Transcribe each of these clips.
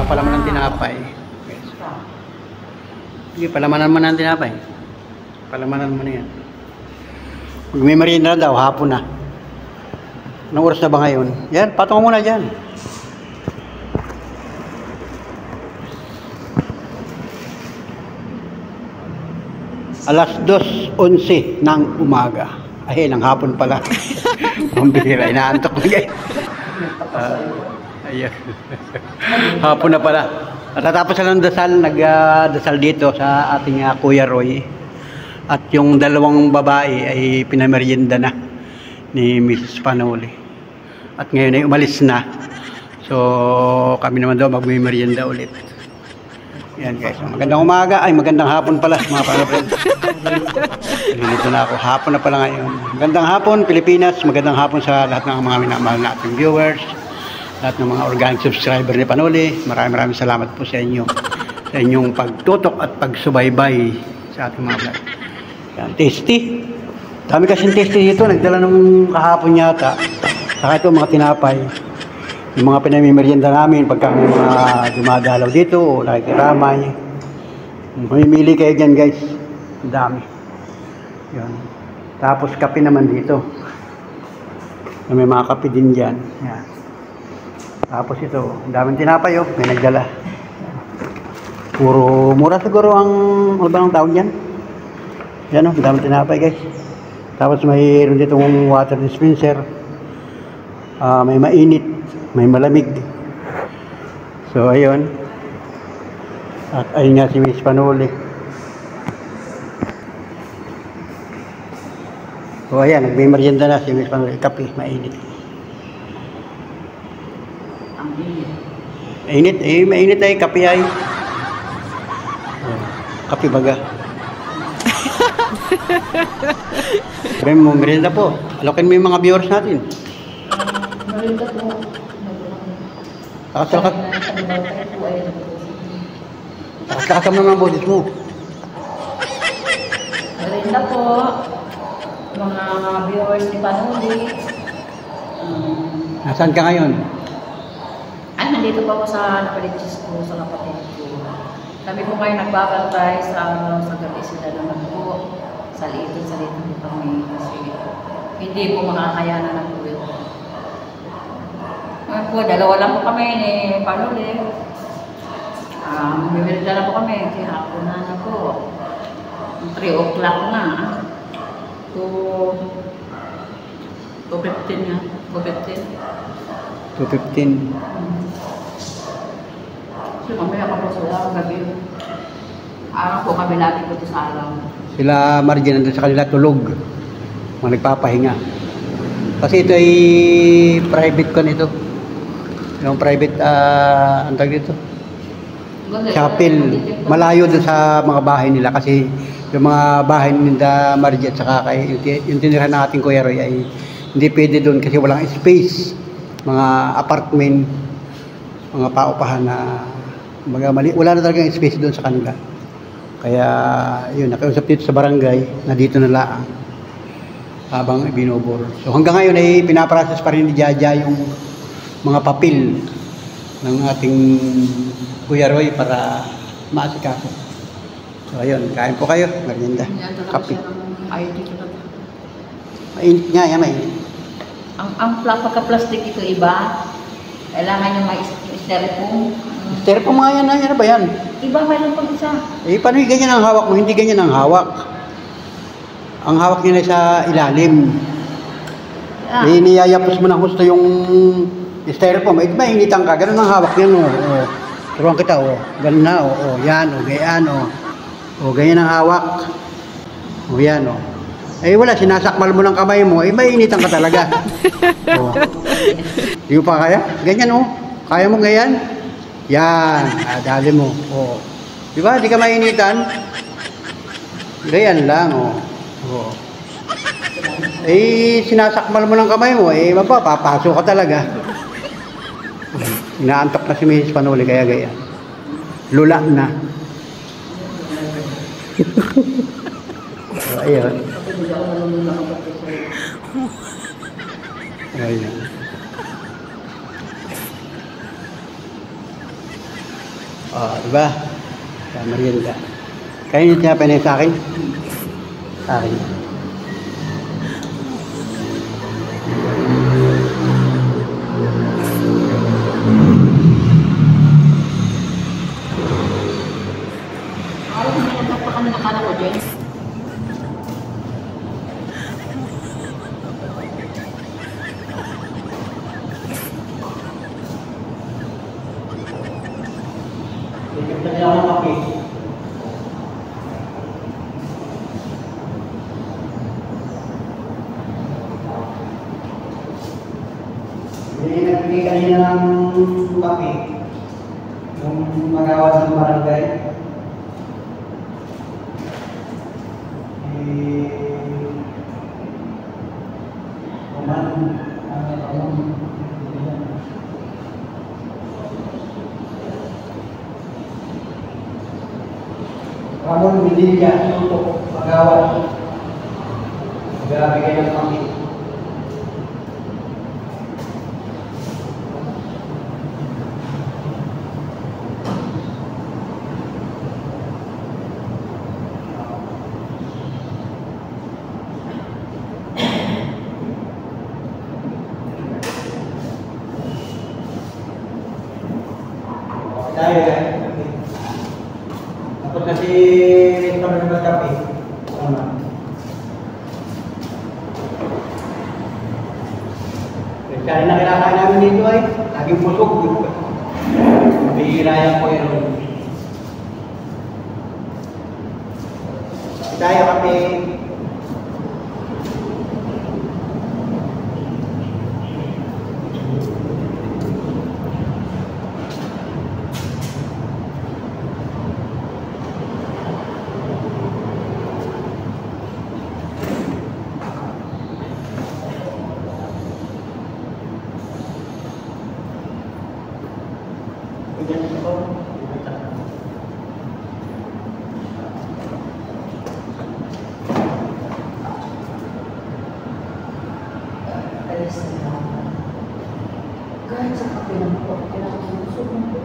Papalaman ng tinapay. Sige, palamanan mo ng tinapay. Palamanan mo na yan. Pag may merienda daw, hapon na. Anong oras na ba ngayon? Yan, patong muna dyan. Alas 2:11 ng umaga. Ay, ng hapon pala. Mambihira, inaantok na guys. Ayan. Hapon na pala. At natapos na ng dasal, nagdasal dito sa ating Kuya Roy. At yung dalawang babae ay pinamerienda na ni Mrs. Panoli. At ngayon ay umalis na. So, kami naman daw magmimerienda ulit. Yan guys, magandang umaga, ay magandang hapon pala mga friends. Dito na ako, hapon na pala ngayon. Magandang hapon Pilipinas, magandang hapon sa lahat ng mga minamahal nating viewers, lahat ng mga organic subscriber ni Panoli. Maraming salamat po sa inyo, sa inyong pagtutok at pagsubaybay sa ating mga vlog. Yan, tasty. Dami kasing tasty dito, nagdala nung kahapon yata. Saka ito mga tinapay. Yung mga pinamimerienda namin pagka may mga dumadalaw dito o nakikiramay. Mamimili kayo dyan guys. Ang dami. Yan. Tapos kape naman dito. May mga kape din dyan. Yan. Tapos ito, ang daming tinapay oh. May nagdala. Puro, mura siguro ang, ano ba ang tawag dyan? Yan oh, ang daming tinapay guys. Tapos mayroon dito ng water dispenser. May mainit. May malamig. So, ayun. At ayun nga si Miss Panoli. So, ayan. Nagmimerienda na si Miss Panoli. Kape, mainit. Ang init. Mainit? Eh, mainit ay kape ay. Kape baga. Sabi mo, merienda po. Alokin mo yung mga viewers natin. Merienda po. Lakas mo ng boses mo. Merienda po. Mga viewers ni Panoli. Nasaan ka ngayon? Ay, nandito pa ako sa napalitis ko sa kapatid ko. Kami po kayo nagbabantay sa gabi sila naman po. Salitin po kami kasi hindi po makakayanan ng tuwid. Ngayon po, dalawa lang po kami ni Panoli. Mimilda na po kami, kaya hapon na po. 3 o'clock na. 2:15 nga. 2:15. 2:15. So, mamaya ka po sa gabi. Araw po kami lagi po sa araw. Sila Margie nandun sa kanila tulog. Mga nagpapahinga. Kasi ito ay private ko nito. Yung private, ang tawag dito? Chapel. Malayo dun sa mga bahay nila kasi yung mga bahay nila Margie at saka kay, yung tinirahan ng ating Kuya Roy ay hindi pwede dun kasi walang space. Mga apartment, mga paupahan na wala na talagang space dun sa kanila. Kaya yun, nakiusap dito sa barangay na dito na laang habang binubur. So hanggang ngayon ay pinaprocess pa rin ni Jaja yung mga papel ng ating Kuya Roy para maasikaso. So ayun, kain po kayo, merienda, kape. Mainit nga, yan mainit. Ang pagka-plastic ito iba, kailangan yung may styrofoam. Styrofoam nga yan, ano ba yan? Iba, mayroon pang isa. Eh, paano yung ganyan ang hawak mo? Hindi ganyan ang hawak. Ang hawak niya na sa ilalim. Eh, niyayapos mo ng gusto yung styrofoam. Eh, mainitan ka. Ganun ang hawak niya, no? Turuan kita, ganun na, yan, gayaan, ganyan ang hawak. Yan, Eh, wala, sinasakmal mo ng kamay mo, eh, mainitan ka talaga. Di mo pa kaya? Ganyan, Kaya mo ganyan? Yan, dali mo. Di ba? Di ka mainitan? Ganyan lang, Eh, sinasakmal mo ng kamay mo, eh, mapapapasok ka talaga. Inaantok na si Mrs. Panoli, kaya ganyan. Lula na. So, ayun. Ayun. Diba? Sa merienda. Kaya nyo tinapay na yun sa akin? Sa akin. Alam mo, nagkakpa kami nakala ko, Jen. Ito niya ako ng kape. Hindi nagbigay kanina ng kape. Yung magawas ng barangay. Ramon Vidilla, untuk pegawai. Segala bikin kami. Saya dapat kasih teman-teman kafe sama. Kaya na kinakain namin dito ay laging pusok. Bihira yung po yun. Tayo kape. Kahit sa kape ng po, kailangan ng usok ng po.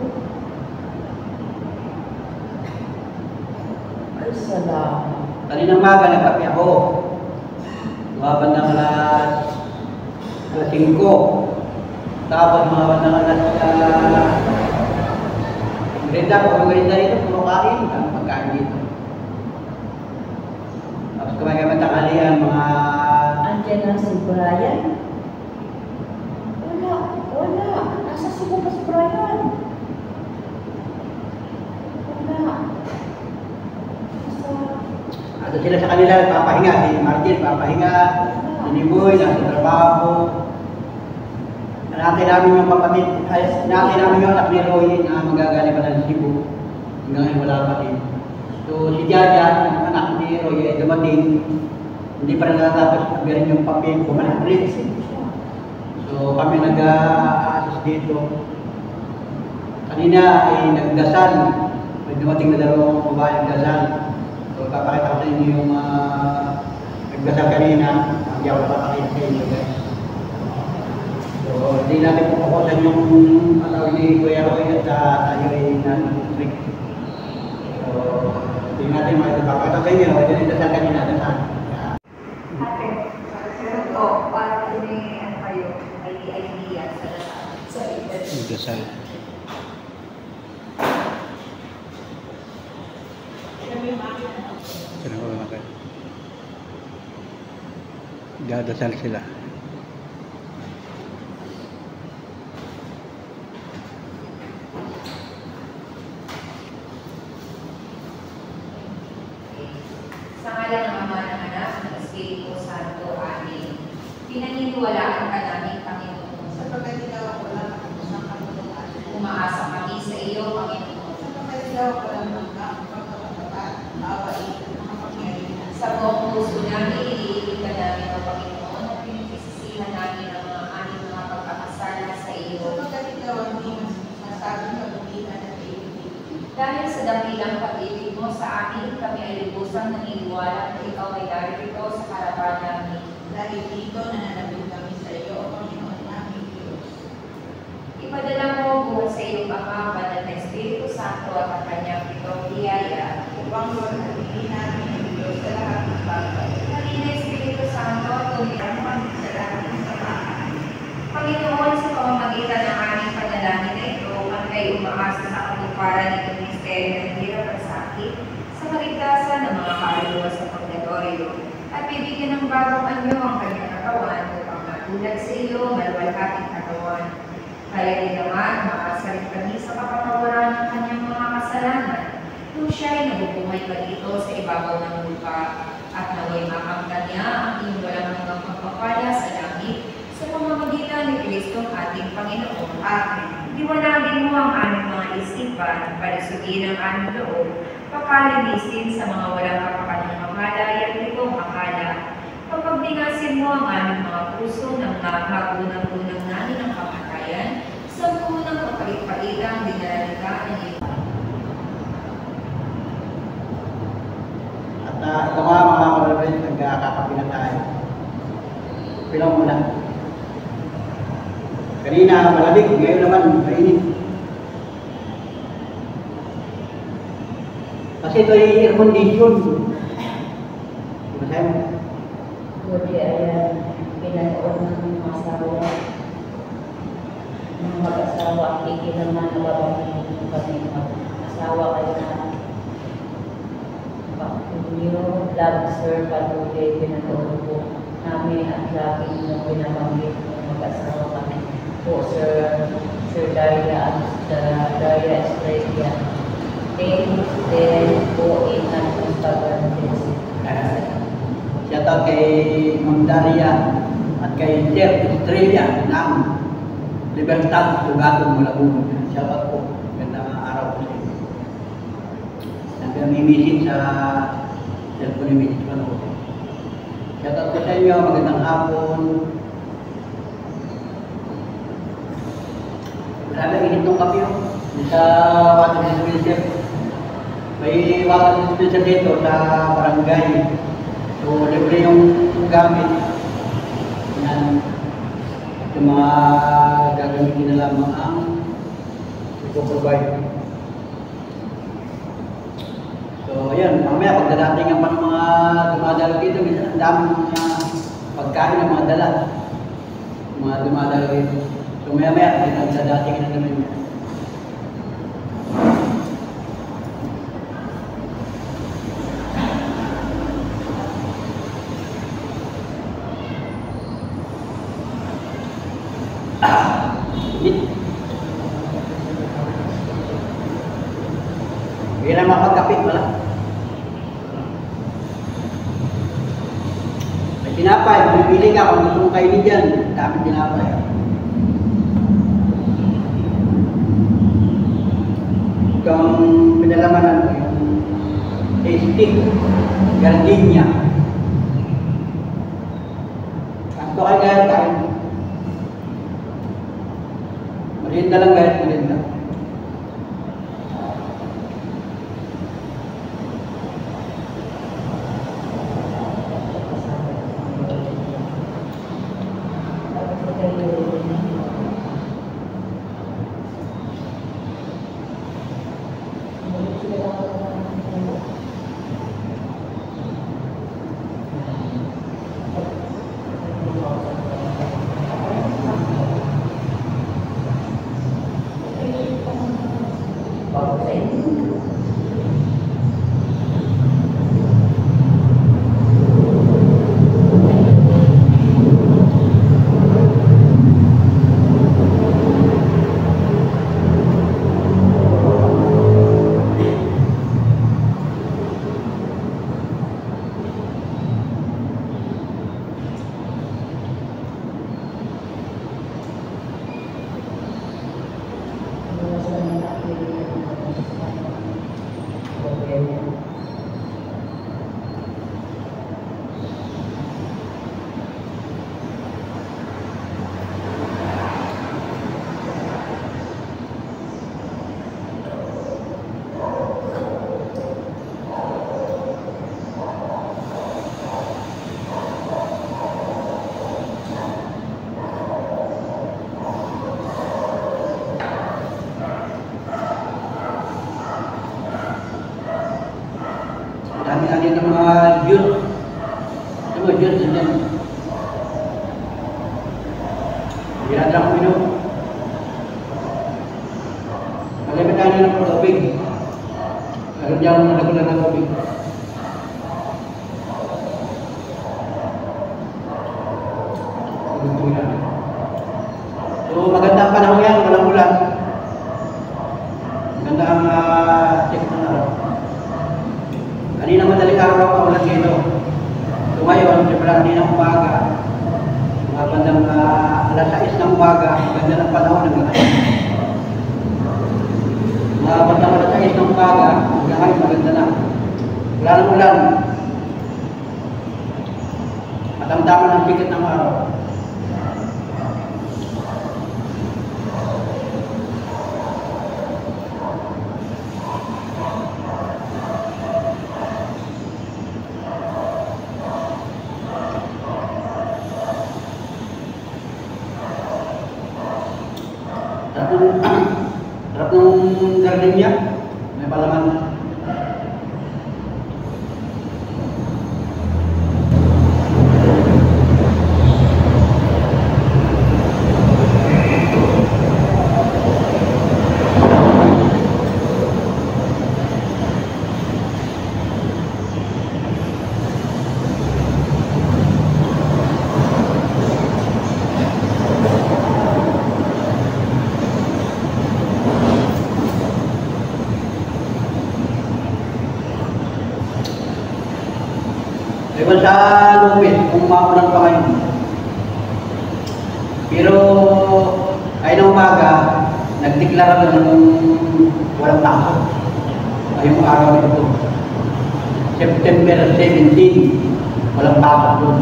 Ay, salamat. Kaninang maga nagkape ako. Mababa ng alas 5. Tapos mababa ng alas merienda. Pag merienda dito, puro kain. Ang pagkain dito. Tapos kumain kami tanghalian, mga... Andiyan na si Brian. Wala. Nasa Cebu pa si Brian. Wala. Ato sila sa kanila, papahinga. Si Martin, papahinga. Si Niboy, nasa trabaho. Hanapin namin yung kapatid. Hanapin namin yung anak ni Roy na magagaling pa ng Cebu. Hanggang ngayon wala pa din. So si Jaja, yung anak ni Roy, ay dumating. Hindi pa rin natatapos sabihin yung papel, bumalik ulit. So kami nag-assist dito. Kanina ay nagdasal. May dumating na dalawang babae nagdasal. So papakita ko sa inyo yung nagdasal kanina. Hindi ako papakita sa inyo guys. So hindi natin pupukusan yung ni Kuya Roy at tayo ay na-trick. So hindi natin makipapakita sa inyo. Ito yung dasal kanina, dasal. Para ini ano kayo, may idea sa Dasal. Dadasal sila. Sa ngalan ng Ama ng Anak ng Espiritu Santo. Amen. Pinaniniwalaan ka namin, Panginoon. Sapagkat ikaw ako lang ang isang katulungan. Umaasa kami sa iyo, Panginoon. Sapagkat ikaw ako lang ang pagkakatapat, awain, ang makapangyarihan. Sa buong puso namin, iniibig ka namin, O Panginoon, at pinagsisisihan namin ang mga aming mga pagkakasala sa iyo. Sapagkat ikaw ang di masasabing kabulihan at ibig. Dahil sa dakilang pag-ibig mo sa amin, kami ay lubusang naniniwala na ikaw ay narito sa harapan namin. Dahil dito nananabig kami sa iyo, O Panginoon naming Diyos. Ipadala mo buhat sa iyong Ama, Banal na Espiritu Santo at umasa sa katuparan ng ministeryo ng hirap at sakit sa kaligtasan ng mga kaluluwa sa purgatorio at bibigyan ng bagong anyo ang kanyang katawan upang matulad sa iyo, maluwalhating katawan. Kaya din naman, makasalit kami sa kapatawaran ng kanyang mga kasalanan nung siya ay nabubuhay pa dito sa ibabaw ng lupa at naway makamtan niya ang iyong walang hanggang pagpapala sa langit sa pamamagitan ni Kristong ating Panginoon. Amen. Iwanagin mo ang aming mga isipan, palusugin ang aming loob, pakalinisin sa mga walang kapakanang mamalay at itong akala. Pagbignasin mo ang aming mga puso ng magunang-unang namin ng kamatayan sa punang kapalit-palitang dinaralita ng iyo. At ito nga mga kapatid, nagkakapi na tayo. Pilang muna. Kanina malamig, ngayon naman mainit. Kasi ito ay air condition. Diba sa'yo? Buti ayan, pinanood ng mga asawa. Mga mag-asawa, hindi naman nababangin yung kami mag-asawa kayo na yung love sir, patuloy pinanood po namin at laging yung pinabanggit ng mag-asawa kami po, Sir Daria at Daria Estrella. Then po in ang pag-antes. Shout out kay Ma'am Daria at kay Sir Estrella ng Libertad, Tugatong, Malabon. Shout out po. Gandang araw po sa inyo. Nag-mimisin sa cellphone ni Mrs. Pano. Shout out po sa inyo. Magandang hapon. Grabe, init ng kape yun. Sa water dispenser. May water dispenser dito sa barangay. So, libre yung gamit. Yan. Yung mga gagamitin na lamang ang ipoprovide. So, ayan. Mamaya, pagdadating pa ng mga dumadalo dito, minsan ang daming mga pagkain ng mga dala. Mga dumadalo dito. So, maya-maya, pagdadating na naman yun. Hindi na mapagkapit pala. May tinapay, bumibili ka kung gusto mong kainin dyan. Dami tinapay. Itong pinalamanan ko yung tasting gardenia. Kanto kayo gaya tayo. Merinda lang gaya, merinda. Dami-dami ng mga juice. Ito mo, juice din yan. Hirap lang ko minum. Malimit kanina ng tubig. Pero di ako nalagulan ng tubig. So maganda ang panahon yan, walang ulan. Maganda ang check ng araw. Kanina madaling araw ako ulan dito. So ngayon, siyempre kanina umaga, mga bandang alas 6 ng umaga, maganda ng panahon ng gabi. Mga bandang alas 6 ng umaga, hanggang ngayon maganda na. Wala nang ulan. Matamtaman ang sikat ng araw. Sarap ng garden niya. May palaman. Iba sa Lupit, kung maulan pa kayo. Pero ay na umaga, nagdeklara lang ng walang tao. Ngayong araw ito. September 17, walang tao doon.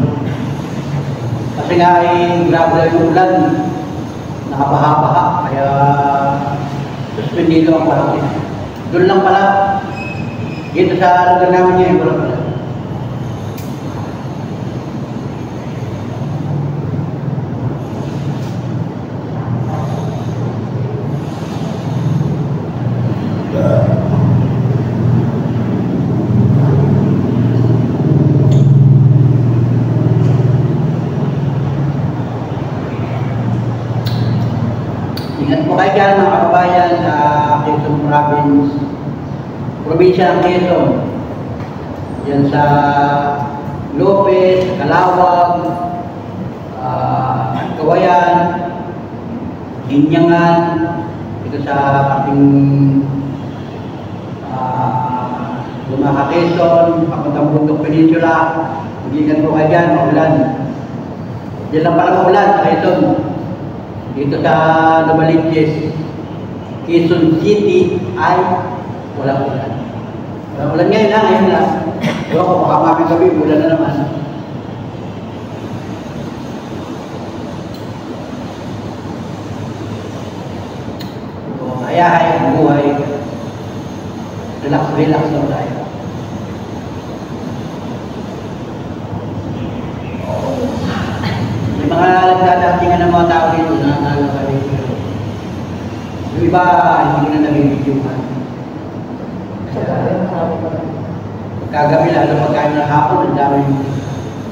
Kasi nga ay grabe na yung ulan, nakabaha-baha, kaya suspendido ang parang. Doon lang pala, dito sa lugar namin niya, wala pala. Ingat po kayo dyan mga kababayan sa Quezon Province, probinsya ng Quezon. Yan sa Lopez, Calawag, Kawayan, Hinyangan, ito sa ating Lumaka Quezon, papuntang Bundok Peninsula. Ingat po kayo dyan, maulan. Diyan lang pala maulan sa Quezon. Dito sa Novaliches, Quezon City ay walang ulan. Walang ulan ngayon na, ngayon na. Pero kung baka mabi-gabi, ulan na naman. So, ayahay ang buhay. Relax lang tayo. May mga nagdadatingan ng mga tao dito na nalakari. Yung iba, hindi na nabibidyohan. Kagabi lalo pagkain ng hapon, ang dami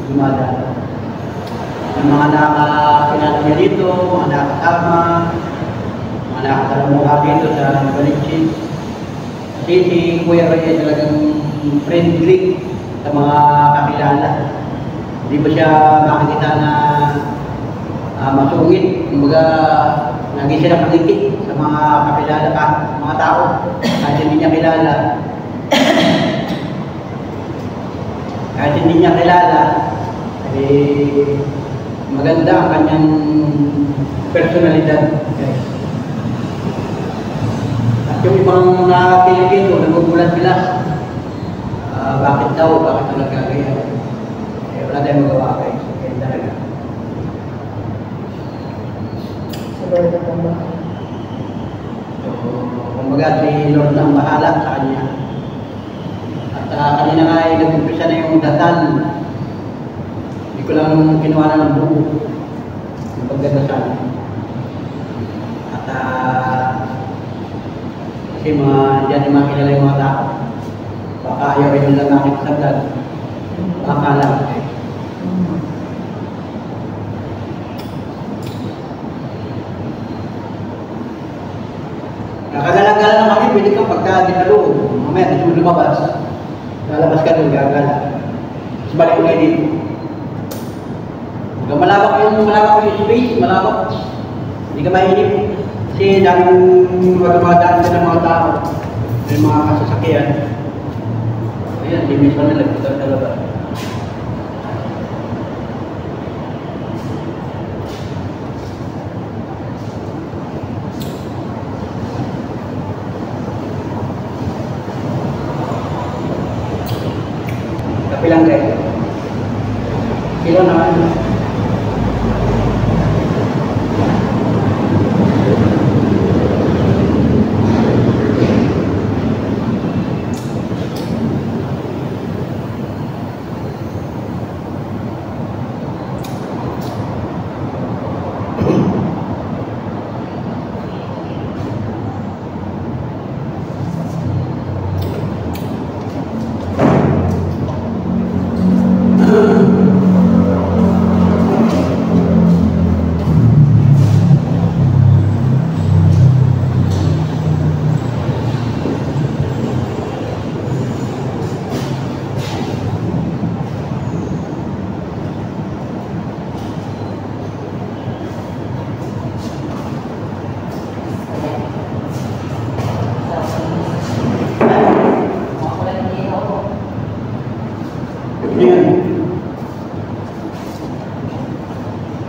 dumadaan. Yung mga nakakilala niya dito, mga nakakasama, mga nakakalamuha dito sa Novaliches. Kasi si Kuya Roy ay talagang friendly sa mga kakilala. Hindi ba siya makikita na masungit, kumbaga lagi siya nakadikit sa mga kakilala ka, mga tao, kahit hindi niya kilala. Kahit hindi niya kilala, eh, maganda ang kanyang personalidad. At yung ibang nakakilipin ko, nagugulat sila. Bakit talaga ganyan? Wala tayong magawa kayo. Kaya talaga. So, kumbaga si Lord na ang bahala sa kanya. At kanina nga ay nag-umpisa na yung dasal. Hindi ko lang kinuha na ng buo. Yung pagdadasal. At kasi dyan yung mga kilala yung mga tao. Baka ayaw rin nila nakit sa vlog. Baka lang. Nakagala-gala lang kami, pwede kang pagka di sa loob. Mamaya, di mo lumabas. Lalabas ka doon, gagala. Tapos balik ulit dito. Malawak yung space, malawak. Hindi ka mainip. Kasi daming dumadaan ka ng mga tao. May mga kasasakyan. Ayan, limis pa na lang. Talaga. Kape lang guys. Kilo naman.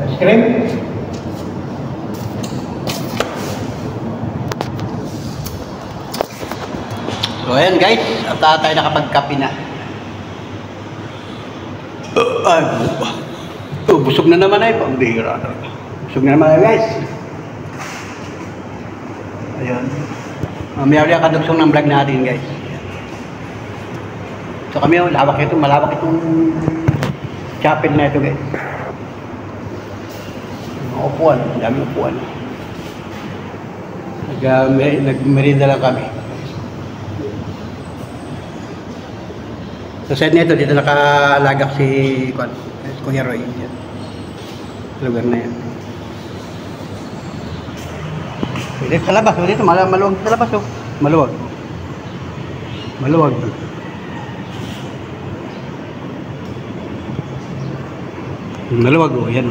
Ice cream? So ayan guys, at tayo nakapagkape na. Busog na naman ay pambihira. Busog na naman guys. Ayun. Mamaya kadugsong ng vlog natin guys. So kami, lawak ito, malawak itong chapel na ito guys. Mga upuan, dami upuan. Nagmerinda lang kami. Sa side nito, dito nakalagak si Kuya Roy. Yan. Lugar na yan. Dito sa labas, dito maluwag sa labas. Oh. Maluwag. Maluwag. Maluwag oh, yan.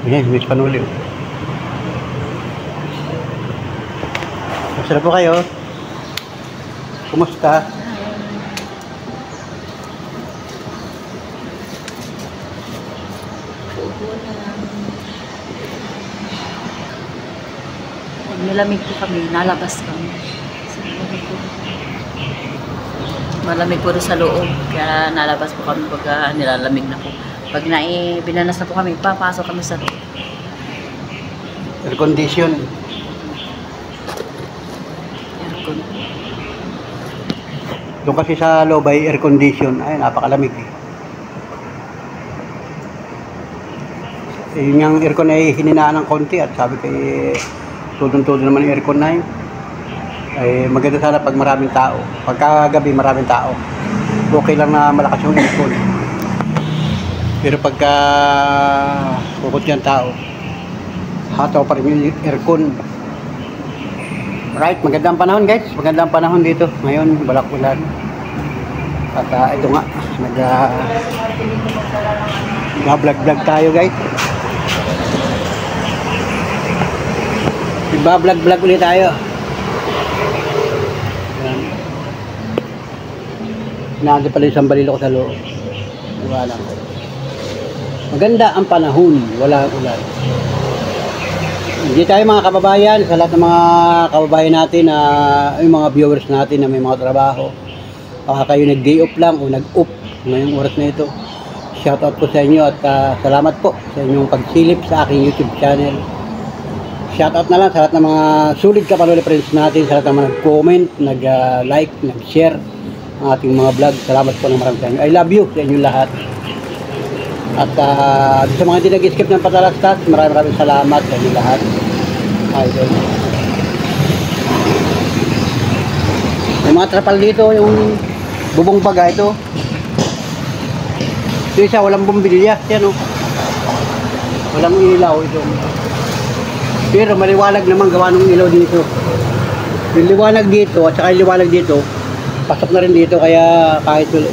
Ayan, Miss Panuli. Masarap po kayo. Kumusta? Nilamig po kami, nalabas kami. Malamig po sa loob, kaya nalabas po kami pag nilalamig na po. Pag binanas na po kami, papasok kami sa loob. Air condition. Aircon. Doon kasi sa loob ay air condition. Ay, napakalamig eh. Yung aircon ay hininaan ng konti at sabi kay tudong-tudo naman yung aircon na yun. Ay maganda sana pag maraming tao. Pagkagabi maraming tao. Okay lang na malakas yung aircon. Pero pagka kukot yung tao, hataw pa rin yung aircon. Right, magandang panahon guys. Magandang panahon dito. Ngayon, balak-ulan. At ito nga, nag-vlog-vlog tayo guys. Nag-vlog-vlog ulit tayo. Naandun pala yung sambalilo ko sa loob. Diba lang. Maganda ang panahon, wala ulan. Hindi tayo mga kababayan, sa lahat ng mga kababayan natin, yung mga viewers natin na may mga trabaho. Baka kayo nag-day off lang o nag-off ngayong oras na ito. Shoutout po sa inyo at salamat po sa inyong pagsilip sa aking YouTube channel. Shoutout na lang sa lahat ng mga sulit kapanuli friends natin, sa lahat ng mga nag-comment, nag-like, nag-share ang ating mga vlog. Salamat po ng marami sa inyo. I love you sa inyo lahat. At sa mga hindi nag-skip ng patalastas, maraming salamat sa inyo lahat. Idol. May mga trapal dito, yung bubong baga ito. Ito isa, walang bumbilya. Yan o. Walang ilaw ito. Pero maliwalag naman gawa ng ilaw dito. Yung liwanag dito at saka yung liwanag dito, pasok na rin dito kaya kahit yung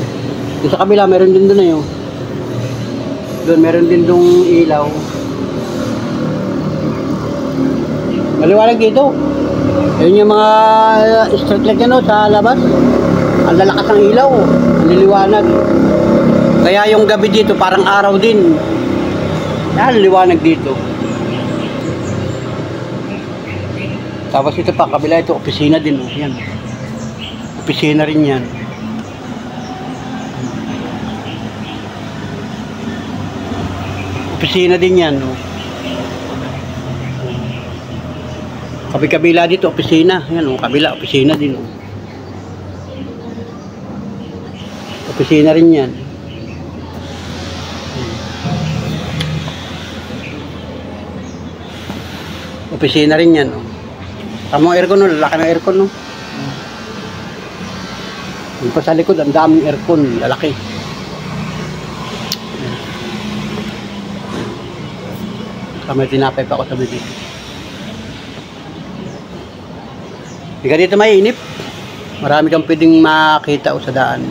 sa kabila meron din doon na yun. Doon meron din dong ilaw. Maliwanag dito. Yun yung mga street light ano, sa labas. Ang lalakas ng ilaw. Ang liliwanag. Kaya yung gabi dito parang araw din. Yan, liwanag dito. Tapos ito pa, kabila ito, opisina din. Oh. Yan. Opisina rin yan. Opisina din yan. Oh. Kabila dito, opisina. Yan, oh, kabila, opisina din. Oh. Opisina rin yan. Opisina rin yan. Oh. Tama ang aircon, no? Lalaki ng aircon, no? Yung pa sa likod, ang daming aircon. Lalaki. May tinapay pa ako sa bibig. Hindi ka dito mainip. Marami kang pwedeng makita o sa daan.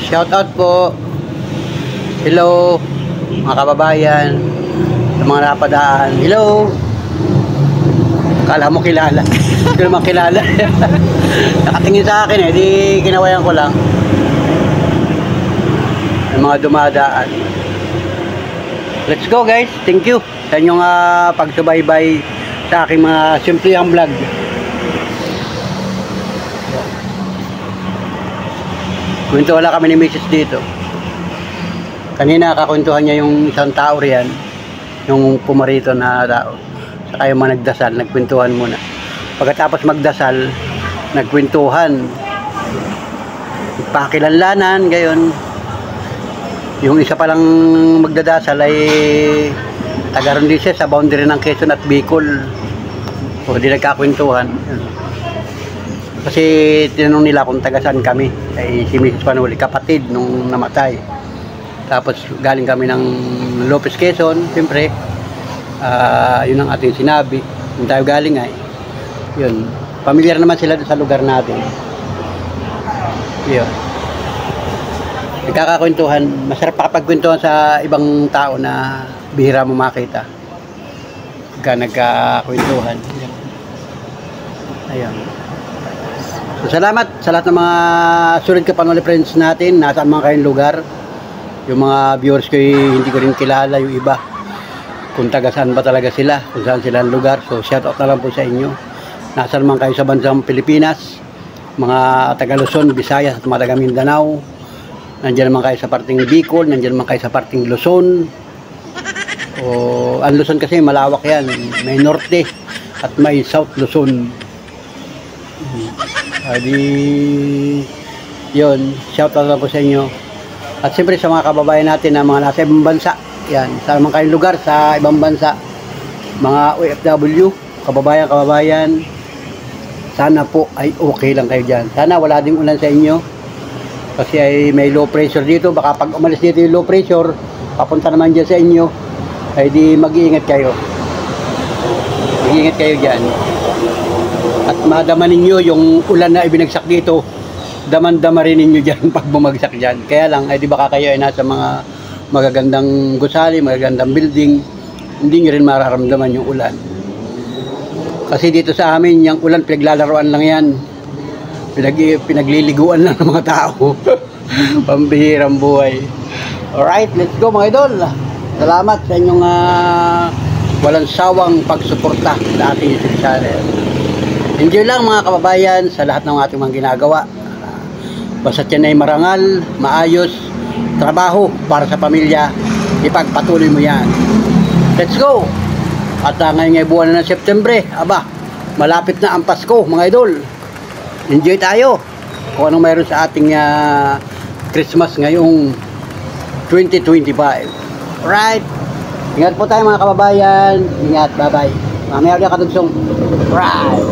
Shout out po. Hello mga kababayan, sa mga napadaan. Hello. Kala mo kilala. Hindi ko naman kilala. Nakatingin sa akin di kinawayan ko lang. Yung mga dumadaan. Let's go guys. Thank you sa inyong pagsubaybay sa aking mga simpleng vlog. Kwento wala kami ni Mrs. dito. Kanina kakwentuhan niya yung isang tao riyan, yung pumarito na tao. Saka yung mga nagdasal, nagkwentuhan muna. Pagkatapos magdasal, nagkwentuhan. Pakilanlanan, gayon. Yung isa palang magdadasal ay taga ron din siya sa boundary ng Quezon at Bicol. O di nagkakwentuhan. Kasi tinanong nila kung taga saan kami. Ay si Mrs. Panuli, kapatid nung namatay. Tapos galing kami ng Lopez, Quezon. Siyempre, yun ang ating sinabi. Kung tayo galing ay, yun. Pamilyar naman sila sa lugar natin. Yun. Nagkakakwentuhan. Masarap pakapagkwentuhan sa ibang tao na bihira mo makita. Nagkakakwentuhan. Ayan. So, salamat sa lahat ng mga sulit Kapanoli friends natin. Nasaan mga kayong lugar. Yung mga viewers ko hindi ko rin kilala yung iba. Kung taga saan ba talaga sila. Kung saan sila ang lugar. So shout out na lang po sa inyo. Nasaan man kayo sa bansang Pilipinas. Mga taga Luzon, Visayas at mga taga Mindanao. Nandiyan naman kayo sa parting Bicol. Nandiyan naman kayo sa parting Luzon. Ang Luzon kasi malawak yan. May Norte at may South Luzon. Yun, shout out lang po sa inyo. At siyempre sa mga kababayan natin na mga nasa ibang bansa. Yan, sa mga kayong lugar sa ibang bansa. Mga OFW, kababayan, sana po ay okay lang kayo dyan. Sana wala ding ulan sa inyo. Kasi ay may low pressure dito. Baka pag umalis dito yung low pressure, papunta naman dyan sa inyo. Ay di mag-iingat kayo. Mag-iingat kayo dyan. At madama ninyo yung ulan na ibinagsak dito. Daman-dama rin ninyo dyan pag bumagsak dyan. Kaya lang, ay di baka kayo ay nasa mga magagandang gusali, magagandang building. Hindi nyo rin mararamdaman yung ulan. Kasi dito sa amin, yung ulan, pinaglalaroan lang yan. Pinagliliguan lang ng mga tao. Pambihirang buhay. Alright, let's go mga idol. Salamat sa inyong walang sawang pagsuporta sa ating YouTube channel. Enjoy lang mga kababayan sa lahat ng ating mga ginagawa. Basta yan ay marangal, maayos, trabaho para sa pamilya, ipagpatuloy mo yan. Let's go! At ngayon buwan na ng September, aba, malapit na ang Pasko mga idol. Enjoy tayo kung anong mayroon sa ating Christmas ngayong 2025. Alright, ingat po tayo mga kababayan. Ingat, bye bye. Mamaya ulit katugsong. Right.